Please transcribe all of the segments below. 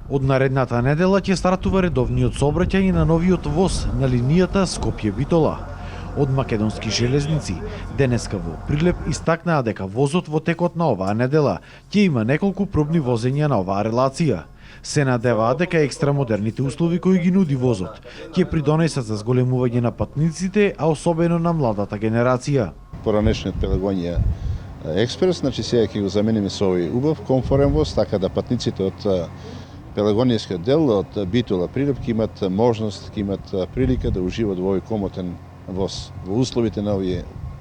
Од наредната недела ќе стартува редовниот сообраќај на новиот воз на линијата Скопје-Битола. Од Македонски железници денеска во Прилеп истакнаа дека возот во текот на оваа недела ќе има неколку пробни возења на оваа релација. Се надеваат дека екстра модерните услови кои ги нуди возот ќе придонесат за зголемување на патниците, а особено на младата генерација. Поранешниот Пелагонија експрес, значи сега ќе го замениме со овој убав комфорен воз, така да патниците од Пелагонијскиот дел, од Битола Прилеп ќе имат можност, ќе имат прилика да уживаат во овој комотен воз, во условите на овие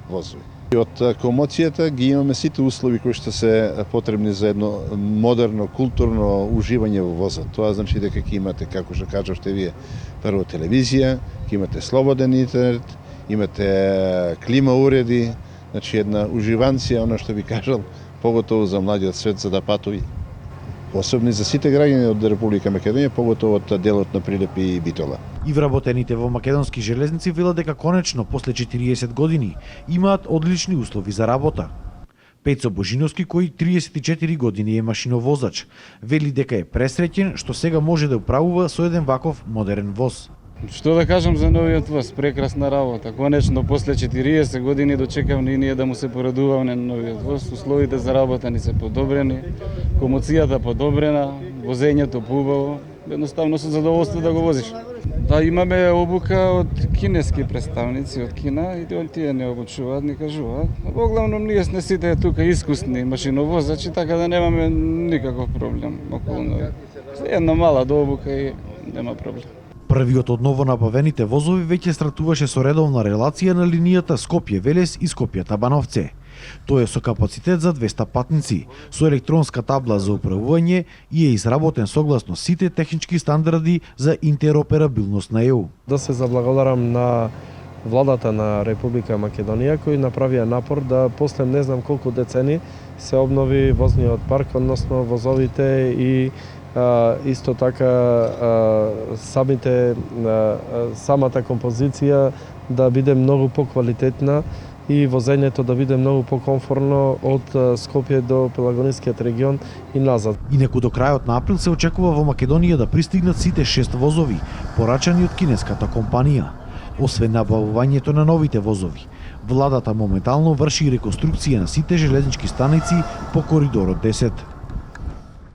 возови. Од комоцијата ги имаме сите услови кои што се потребни за едно модерно, културно уживање во возот. Тоа значи дека ќе имате, како што кажавте вие, прво телевизија, ќе имате слободен интернет, имате клима уреди, значи една уживанција, она што би кажал, поготово за младиот свет за да патува. Особено за сите граѓани од Република Македонија, поготово од делот на Прилеп и Битола. И вработените во Македонски железници велат дека конечно после 40 години имаат одлични услови за работа. Пецо Божиновски, кој 34 години е машиновозач, вели дека е пресреќен што сега може да управува со еден ваков модерен воз. Што да кажам за новиот воз, прекрасна работа. Конечно, после 40 години дочекавме и ние да му се порадуваме на новиот воз. Условите за работа ни се подобрени, комоцијата подобрена, возењето поубаво. Едноставно со задоволство да го возиш. Да, имаме обука од кинески представници од Кина и тие не обучуваат, ни кажуваат. Во главном ние сме сите тука искусни машиновозачи, така да немаме никаков проблем околу нови. Една мала дообука и нема проблем. Првиот од новонабавените возови веќе стартуваше со редовна релација на линијата Скопје-Велес и Скопје-Табановце. Тој е со капацитет за 200 патници, со електронска табла за управување и е изработен согласно сите технички стандарди за интероперабилност на ЕУ. Да се заблагодарам на владата на Република Македонија кој направија напор да после не знам колку децени се обнови возниот парк, односно возовите и исто така самата композиција да биде многу поквалитетна и возењето да биде многу покомфорно од Скопје до Пелагонискиот регион и назад. Инаку до крајот на април се очекува во Македонија да пристигнат сите 6 возови, порачани од кинеската компанија. Освен набавувањето на новите возови, владата моментално врши реконструкција на сите железнички станици по коридорот 10.